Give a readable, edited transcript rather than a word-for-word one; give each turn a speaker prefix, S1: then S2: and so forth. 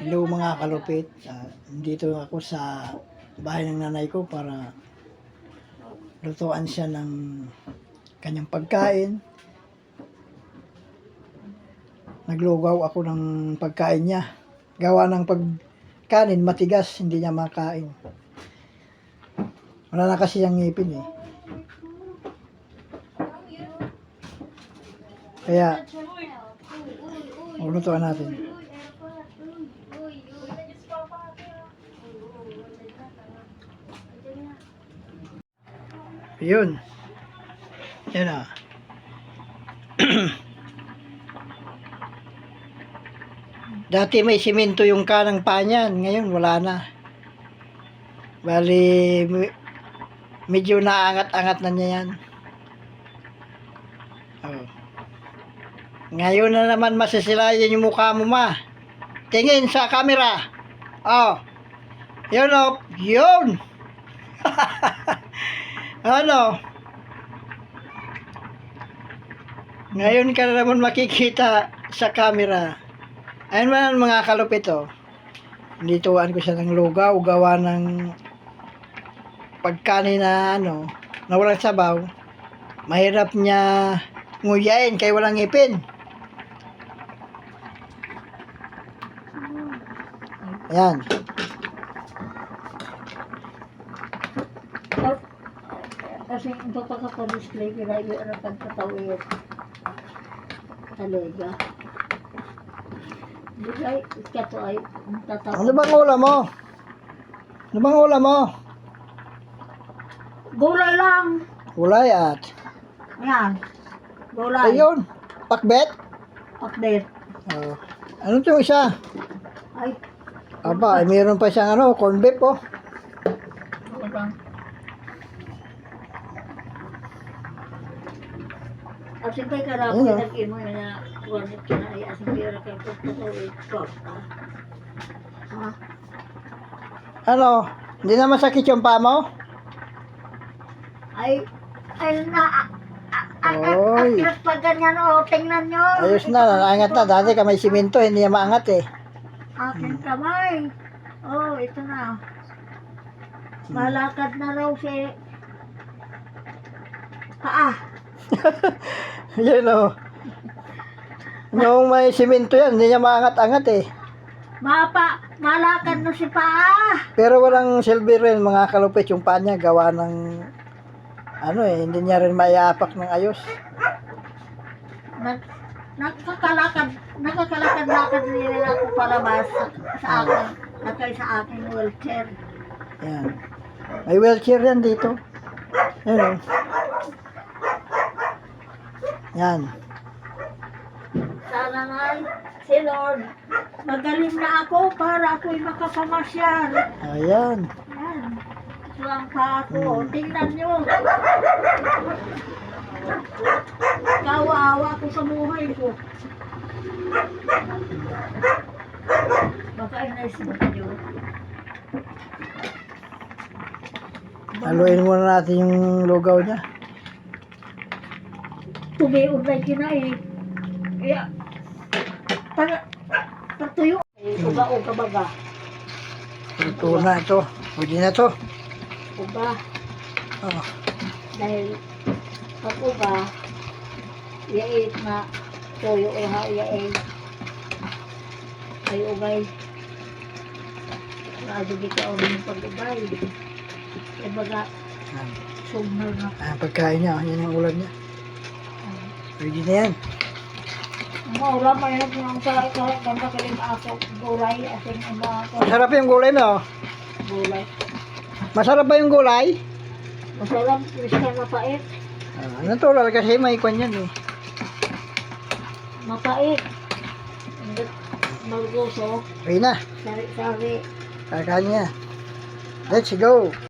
S1: Hello mga kalupit, dito ako sa bahay ng nanay ko para lutuan siya ng kanyang pagkain. Naglugaw ako ng pagkain niya. Gawa ng pagkanin matigas, hindi niya makain. Wala na kasi yung ngipin eh. Kaya, lutuan natin. Yun. Yan na. Dati may simento yung kanang paa niyan. Ngayon wala na. Bali, medyo naangat-angat na niya yan. Oh. Ngayon na naman masisilayan yung mukha mo, ma. Tingin sa camera. Oh. Yun, oh. Yun. Ano? Ngayon ka na naman makikita sa camera. Ayun man mga kalupit, oh. Nituan ko siya ng lugaw, gawa ng pagkanin na ano, na walang sabaw. Mahirap niya nguyain kaya walang ngipin. Ayan.
S2: Kasi ito pagkaka-display nila yung ano pagkatawid talaga. Bigay, ito ay tatawid.
S1: Ano bang ulam mo? Ano bang ulam mo?
S2: Gulay lang!
S1: Gulay at?
S2: Yan. Gulay.
S1: Ayun. Pakbet?
S2: Update.
S1: Oh. Ano itong isa?
S2: Ay.
S1: Aba, ay mayroon pa siyang ano, corn beef, oh.
S2: Lang. Asin kay karapo
S1: Ayun, oh.
S2: nag-imo na wanit ka na ay asin kay karapo pagkatawid ko. Ha?
S1: Ano? Hindi na masakit yung paa mo?
S2: Ay na
S1: Oy.
S2: at pag ganyan o, tingnan nyo.
S1: Ayos na, naangat na. Dati ka may simento, hindi niya maangat eh.
S2: Aking kamay. Oh, ito na. Malakad na raw si paa.
S1: Yan o. Noong may simento yan, hindi niya maangat-angat eh.
S2: Malakad na si paa.
S1: Pero walang silver rin, mga kalupit, yung paa niya gawa ng ano eh, hindi niya rin maiapak ng ayos.
S2: Nakakalakad nila ako palabas sa akin. Nakay sa aking wheelchair.
S1: Yan. May wheelchair yan dito. Yan o. Yan.
S2: Sana nga si Lord, magaling na ako para ako'y makapamasyal.
S1: Ayan.
S2: Yan. Suwang pa ako. Tingnan nyo. Kawawa ako sa buhay ko. Baka ay naisip nyo.
S1: Haluin muna natin yung lugaw niya.
S2: Tumiog na kinay. Kaya, patuyo. Uga-uga baga.
S1: Ito na ito. Pwede na ito.
S2: Uga.
S1: Oh.
S2: Dahil pag uga, yait na tuyo yait. Ay ugay. Lagi di ka yung pag-ugay. E baga, sumner na.
S1: Pagkain niya. Yan ang ulam niya. Pwede na yan.
S2: Maulam, mayroon yung sa ganda kalim ako. Gulay, asing mga
S1: Masarap yung gulay mo.
S2: gulay.
S1: Masarap ba yung gulay?
S2: Masarap, Christian mapait.
S1: Natural kasi may kwan yan eh.
S2: Mapait. Malguso.
S1: Pwede na.
S2: Sari-sari.
S1: Kakain niya. Let's go.